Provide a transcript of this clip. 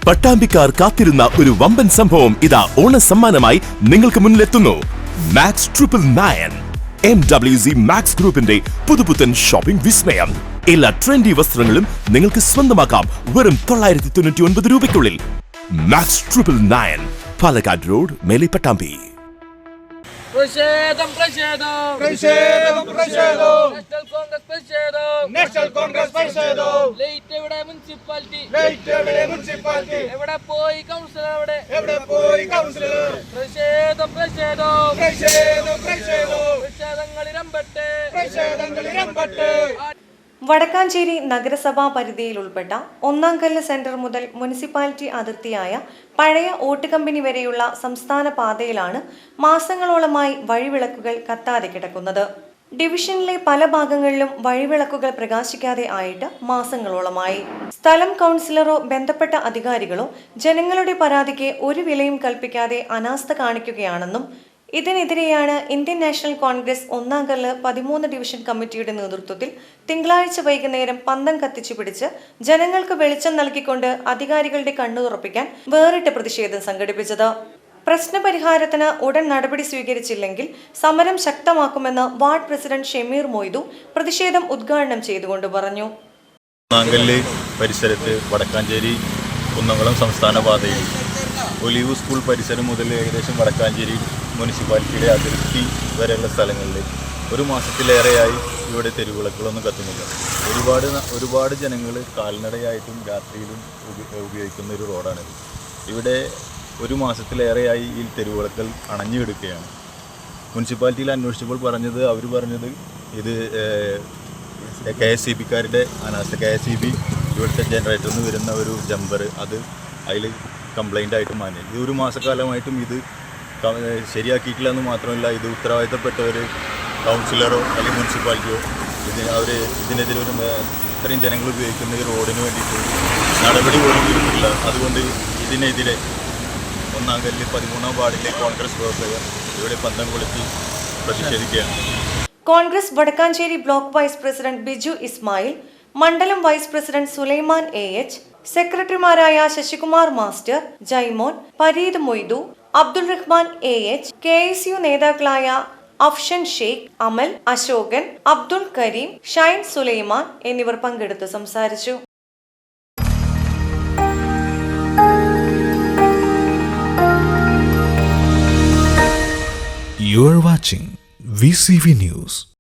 പട്ടാമ്പിക്കാർ കാത്തിരുന്ന ഒരു വമ്പൻ സംഭവം ഇതാ ഓണ സമ്മാനമായി നിങ്ങൾക്ക് മുന്നിലെത്തുന്നു. മാക്സ് 999 MWZ മാക്സ് ഗ്രൂപ്പിന്റെ പുതുപുത്തൻ ഷോപ്പിംഗ് വിസ്മയം. എല്ലാ ട്രെൻഡി വസ്ത്രങ്ങളും നിങ്ങൾക്ക് സ്വന്തമാക്കാം വെറും 999 രൂപയ്ക്കുള്ളിൽ. മാക്സ് 999 പാലക്കാട് റോഡ്, മേലെ പട്ടാമ്പി. പ്രതിഷേധം പ്രതിഷേധം പ്രതിഷേധം പ്രതിഷേധം നാഷണൽ കോൺഗ്രസ് പ്രതിഷേധം ലൈറ്റ് എവിടെ മുനിസിപ്പാലിറ്റി എവിടെ പോയി കൗൺസിലർ പ്രതിഷേധം പ്രതിഷേധങ്ങളിരമ്പട്ടെ. വടക്കാഞ്ചേരി നഗരസഭാ പരിധിയിൽ ഉൾപ്പെട്ട ഒന്നാംകല്ല് സെന്റർ മുതൽ മുനിസിപ്പാലിറ്റി അതിർത്തിയായ പഴയ ഓട്ട് കമ്പനി വരെയുള്ള സംസ്ഥാന പാതയിലാണ് മാസങ്ങളോളമായി വഴിവിളക്കുകൾ കത്താതെ കിടക്കുന്നത്. ഡിവിഷനിലെ പല ഭാഗങ്ങളിലും വഴിവിളക്കുകൾ പ്രകാശിക്കാതെ ആയിട്ട് മാസങ്ങളോളമായി. സ്ഥലം കൗൺസിലറോ ബന്ധപ്പെട്ട അധികാരികളോ ജനങ്ങളുടെ പരാതിക്ക് ഒരു വിലയും കൽപ്പിക്കാതെ അനാസ്ഥ കാണിക്കുകയാണെന്നും ഇതിനെതിരെയാണ് ഇന്ത്യൻ നാഷണൽ കോൺഗ്രസ് ഒന്നാംകല്ല് 13 ഡിവിഷൻ കമ്മിറ്റിയുടെ നേതൃത്വത്തിൽ തിങ്കളാഴ്ച വൈകുന്നേരം പന്തം കത്തിച്ചു പിടിച്ച് ജനങ്ങൾക്ക് വെളിച്ചം നൽകിക്കൊണ്ട് അധികാരികളുടെ കണ്ണു തുറപ്പിക്കാൻ വേറിട്ട പ്രതിഷേധം സംഘടിപ്പിച്ചത്. പ്രശ്നപരിഹാരത്തിന് ഉടൻ നടപടി സ്വീകരിച്ചില്ലെങ്കിൽ സമരം ശക്തമാക്കുമെന്ന് വാർഡ് പ്രസിഡന്റ് ഷമീർ മൊയ്തു പ്രതിഷേധം ഉദ്ഘാടനം ചെയ്തുകൊണ്ട് പറഞ്ഞു. ഒന്നാംകല്ല് പരിസരത്ത് വടക്കാഞ്ചേരി കുന്നംകുളം സംസ്ഥാന പാതയിൽ ഒലിവ് സ്കൂൾ പരിസരം മുതൽ ഏകദേശം വടക്കാഞ്ചേരി മുനിസിപ്പാലിറ്റിയുടെ അതിർത്തി വരെയുള്ള സ്ഥലങ്ങളിൽ ഒരു മാസത്തിലേറെയായി ഇവിടെ തെരുവിളക്കുകളൊന്നും കത്തുന്നില്ല. ഒരുപാട് ജനങ്ങൾ കാൽനടയായിട്ടും രാത്രിയിലും ഉപയോഗിക്കുന്ന ഒരു റോഡാണിത്. ഇവിടെ ഒരു മാസത്തിലേറെയായി ഈ തെരുവിളക്കുകൾ അണഞ്ഞു കിടക്കുകയാണ്. മുനിസിപ്പാലിറ്റിയിൽ അന്വേഷിച്ചപ്പോൾ അവർ പറഞ്ഞത് ഇത് KSEBക്കാരുടെ അനാസ്ഥ. KSEB ഇവിടുത്തെ ജനറേറ്ററിൽ നിന്ന് വരുന്ന ഒരു ജമ്പർ അതിൽ കംപ്ലൈൻ്റ് ആയിട്ട് മാറ്റി. ഇത് ഒരു മാസക്കാലമായിട്ടും ഇത് ശരിയാക്കിയിട്ടില്ല എന്ന് മാത്രമല്ല, ഇത് ഉത്തരവാദിത്തപ്പെട്ടവർ കൗൺസിലറോ അല്ലെങ്കിൽ മുനിസിപ്പാലിറ്റിയോ ഇതിനെതിരെ ഇത്രയും ജനങ്ങൾ ഉപയോഗിക്കുന്ന ഈ റോഡിന് വേണ്ടിയിട്ട് നടപടി പോലും എടുത്തില്ല. അതുകൊണ്ട് ഇതിനെതിരെ ഒന്നാംകല്ല് 13-ാം വാർഡിലെ കോൺഗ്രസ് പ്രവർത്തകർ ഇവിടെ പന്തം കൊളുത്തി പ്രതിഷേധിക്കുകയാണ്. Congress Vadakkanchery block vice president Biju Ismail, മണ്ഡലം വൈസ് പ്രസിഡന്റ് സുലൈമാൻ AH, സെക്രട്ടറിമാരായ Sasikumar master, Jaimon, Pareed Moidu, Abdul Rahman AH, KSU നേതാക്കളായ അഫ്ഷൻ ഷെയ്ഖ്, അമൽ, അശോകൻ, അബ്ദുൾ കരീം, ഷൈൻ സുലൈമാൻ എന്നിവർ പങ്കെടുത്ത് സംസാരിച്ചു. You are watching VCV News.